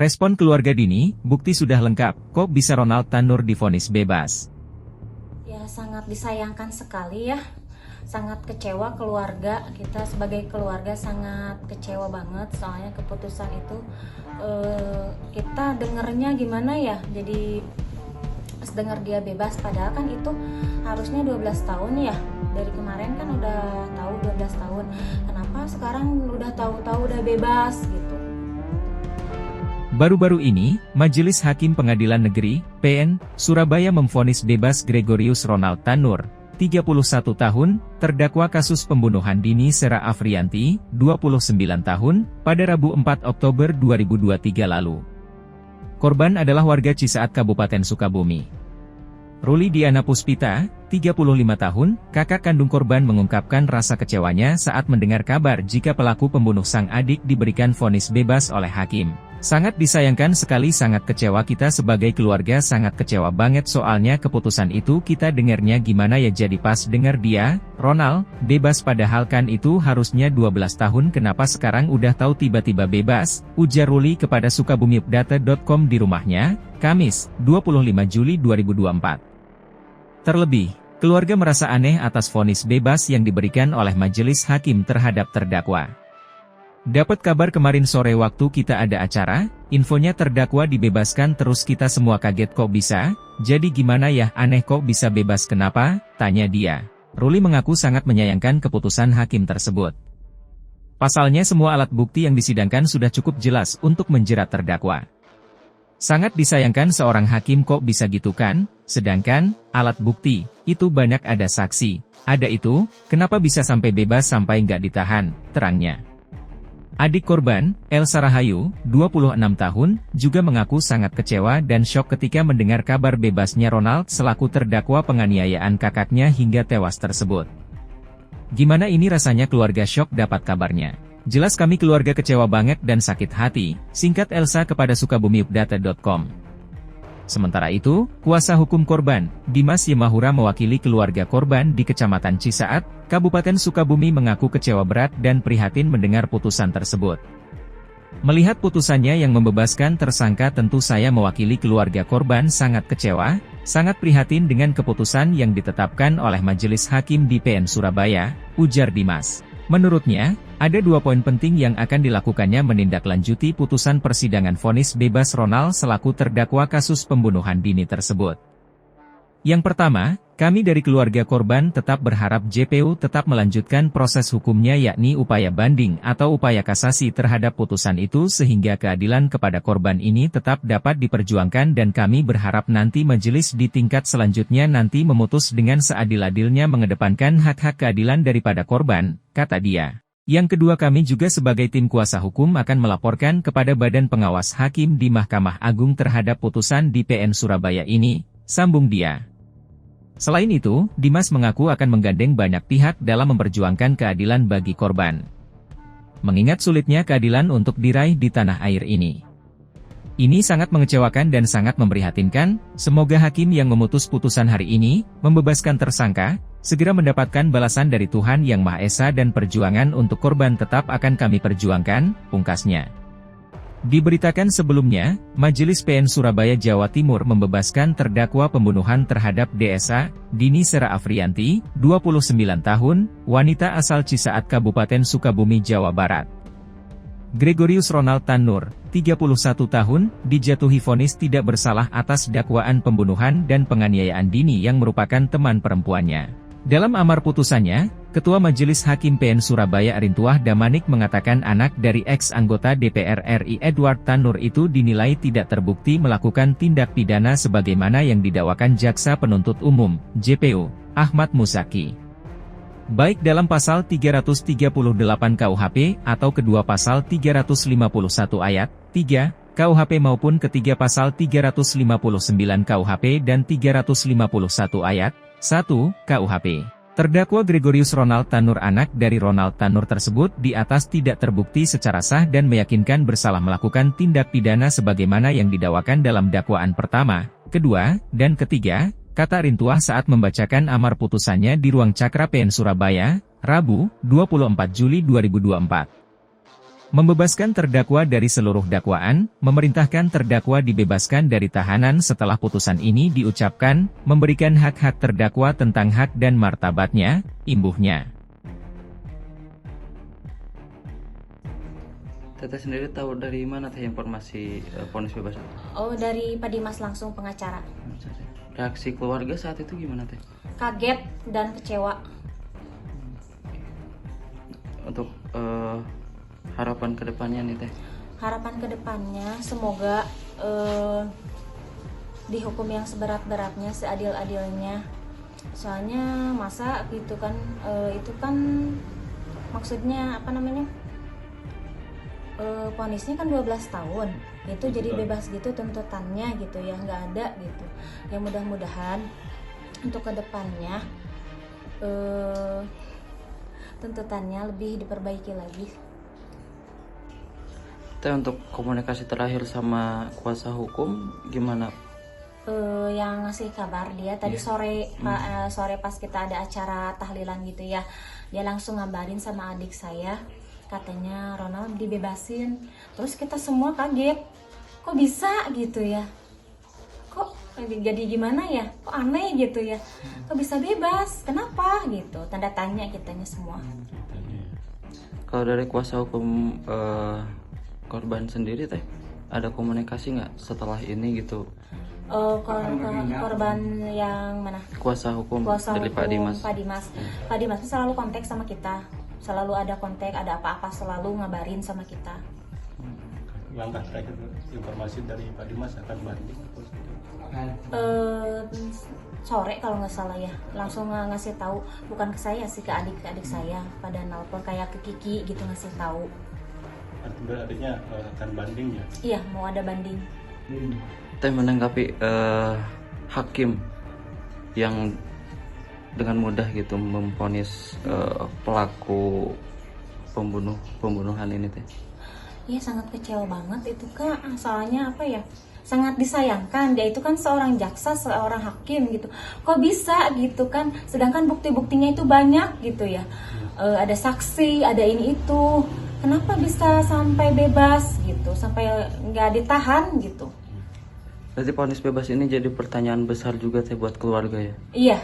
Respon keluarga Dini, bukti sudah lengkap, kok bisa Ronald Tanur divonis bebas? Ya sangat disayangkan sekali ya. Sangat kecewa keluarga, kita sebagai keluarga sangat kecewa banget soalnya keputusan itu kita dengernya gimana ya, jadi pas denger dia bebas padahal kan itu harusnya 12 tahun ya, dari kemarin kan udah tahu 12 tahun, kenapa sekarang udah tahu-tahu udah bebas gitu. Baru-baru ini, Majelis Hakim Pengadilan Negeri, PN, Surabaya memvonis bebas Gregorius Ronald Tanur, 31 tahun, terdakwa kasus pembunuhan Dini Sera Afrianti, 29 tahun, pada Rabu 4 Oktober 2023 lalu. Korban adalah warga Cisaat Kabupaten Sukabumi. Ruli Diana Puspita, 35 tahun, kakak kandung korban mengungkapkan rasa kecewanya saat mendengar kabar jika pelaku pembunuh sang adik diberikan vonis bebas oleh hakim. Sangat disayangkan sekali, sangat kecewa, kita sebagai keluarga sangat kecewa banget soalnya keputusan itu kita dengarnya gimana ya, jadi pas dengar dia, Ronald, bebas padahal kan itu harusnya 12 tahun, kenapa sekarang udah tahu tiba-tiba bebas, ujar Ruli kepada SukabumiUpdate.com di rumahnya, Kamis, 25 Juli 2024. Terlebih, keluarga merasa aneh atas vonis bebas yang diberikan oleh majelis hakim terhadap terdakwa. Dapat kabar kemarin sore waktu kita ada acara, infonya terdakwa dibebaskan, terus kita semua kaget kok bisa, jadi gimana ya, aneh kok bisa bebas, kenapa, tanya dia. Ruli mengaku sangat menyayangkan keputusan hakim tersebut. Pasalnya semua alat bukti yang disidangkan sudah cukup jelas untuk menjerat terdakwa. Sangat disayangkan seorang hakim kok bisa gitu kan, sedangkan, alat bukti, itu banyak, ada saksi, ada itu, kenapa bisa sampai bebas sampai nggak ditahan, terangnya. Adik korban, Elsa Rahayu, 26 tahun, juga mengaku sangat kecewa dan syok ketika mendengar kabar bebasnya Ronald selaku terdakwa penganiayaan kakaknya hingga tewas tersebut. Gimana ini rasanya, keluarga syok dapat kabarnya. Jelas kami keluarga kecewa banget dan sakit hati, singkat Elsa kepada SukabumiUpdate.com. Sementara itu, kuasa hukum korban, Dimas Yemahura mewakili keluarga korban di Kecamatan Cisaat, Kabupaten Sukabumi mengaku kecewa berat dan prihatin mendengar putusan tersebut. Melihat putusannya yang membebaskan tersangka, tentu saya mewakili keluarga korban sangat kecewa, sangat prihatin dengan keputusan yang ditetapkan oleh Majelis Hakim di PN Surabaya, ujar Dimas. Menurutnya, ada 2 poin penting yang akan dilakukannya menindaklanjuti putusan persidangan vonis bebas Ronald selaku terdakwa kasus pembunuhan Dini tersebut. Yang pertama, kami dari keluarga korban tetap berharap JPU tetap melanjutkan proses hukumnya, yakni upaya banding atau upaya kasasi terhadap putusan itu sehingga keadilan kepada korban ini tetap dapat diperjuangkan, dan kami berharap nanti majelis di tingkat selanjutnya nanti memutus dengan seadil-adilnya mengedepankan hak-hak keadilan daripada korban, kata dia. Yang kedua, kami juga sebagai tim kuasa hukum akan melaporkan kepada Badan Pengawas Hakim di Mahkamah Agung terhadap putusan di PN Surabaya ini, sambung dia. Selain itu, Dimas mengaku akan menggandeng banyak pihak dalam memperjuangkan keadilan bagi korban. Mengingat sulitnya keadilan untuk diraih di tanah air ini. Ini sangat mengecewakan dan sangat memprihatinkan, semoga hakim yang memutus putusan hari ini, membebaskan tersangka, segera mendapatkan balasan dari Tuhan Yang Maha Esa, dan perjuangan untuk korban tetap akan kami perjuangkan, pungkasnya. Diberitakan sebelumnya, Majelis PN Surabaya Jawa Timur membebaskan terdakwa pembunuhan terhadap DSA, Dini Sera Afrianti, 29 tahun, wanita asal Cisaat Kabupaten Sukabumi, Jawa Barat. Gregorius Ronald Tanur, 31 tahun, dijatuhi vonis tidak bersalah atas dakwaan pembunuhan dan penganiayaan Dini yang merupakan teman perempuannya. Dalam amar putusannya, Ketua Majelis Hakim PN Surabaya Arintuah Damanik mengatakan anak dari ex-anggota DPR RI Edward Tanur itu dinilai tidak terbukti melakukan tindak pidana sebagaimana yang didakwakan Jaksa Penuntut Umum, JPU, Ahmad Muzaki. Baik dalam pasal 338 KUHP atau kedua pasal 351 ayat 3 KUHP maupun ketiga pasal 359 KUHP dan 351 ayat 1 KUHP. Terdakwa Gregorius Ronald Tanur anak dari Ronald Tanur tersebut di atas tidak terbukti secara sah dan meyakinkan bersalah melakukan tindak pidana sebagaimana yang didakwakan dalam dakwaan pertama, kedua, dan ketiga, kata Arintuah saat membacakan amar putusannya di Ruang Cakra PN Surabaya, Rabu, 24 Juli 2024. Membebaskan terdakwa dari seluruh dakwaan, memerintahkan terdakwa dibebaskan dari tahanan setelah putusan ini diucapkan, memberikan hak-hak terdakwa tentang hak dan martabatnya, imbuhnya. Teteh sendiri tahu dari mana teh informasi vonis bebas? Oh, dari Pak Dimas langsung pengacara. Reaksi keluarga saat itu gimana teh? Kaget dan kecewa. Untuk harapan kedepannya nih teh? Harapan kedepannya semoga dihukum yang seberat-beratnya, seadil-adilnya. Soalnya masa gitu kan, itu kan maksudnya apa namanya? Vonisnya kan 12 tahun, itu jadi bebas gitu tuntutannya gitu ya, nggak ada gitu. Ya mudah-mudahan untuk kedepannya tuntutannya lebih diperbaiki lagi. Teh, untuk komunikasi terakhir sama kuasa hukum gimana? Yang ngasih kabar dia tadi sore sore pas kita ada acara tahlilan gitu ya, dia langsung ngabarin sama adik saya, katanya Ronald dibebasin. Terus kita semua kaget, kok bisa gitu ya, kok jadi gimana ya, kok aneh gitu ya, kok bisa bebas, kenapa gitu, tanda tanya kitanya semua. Kalau dari kuasa hukum korban sendiri teh, ada komunikasi nggak setelah ini gitu? Korban yang mana? Kuasa hukum dari Pak Dimas. Pak Dimas selalu kontak sama kita, selalu ada kontak, ada apa-apa selalu ngabarin sama kita. Langkah terakhir informasi dari Pak Dimas akan banding atau Sore kalau nggak salah ya, langsung ngasih tahu, bukan ke saya sih, ke adik saya, pada nelpon kayak ke Kiki gitu ngasih tahu. artinya akan banding ya? Iya, mau ada banding. Teh menanggapi hakim yang dengan mudah gitu memvonis pelaku pembunuhan ini teh? Iya, sangat kecewa banget itu Kak. Soalnya apa ya, sangat disayangkan, dia itu kan seorang jaksa, seorang hakim gitu, kok bisa gitu kan, sedangkan bukti-buktinya itu banyak gitu ya, ada saksi, ada ini itu, kenapa bisa sampai bebas gitu, sampai nggak ditahan gitu. Berarti vonis bebas ini jadi pertanyaan besar juga teh buat keluarga ya? Iya,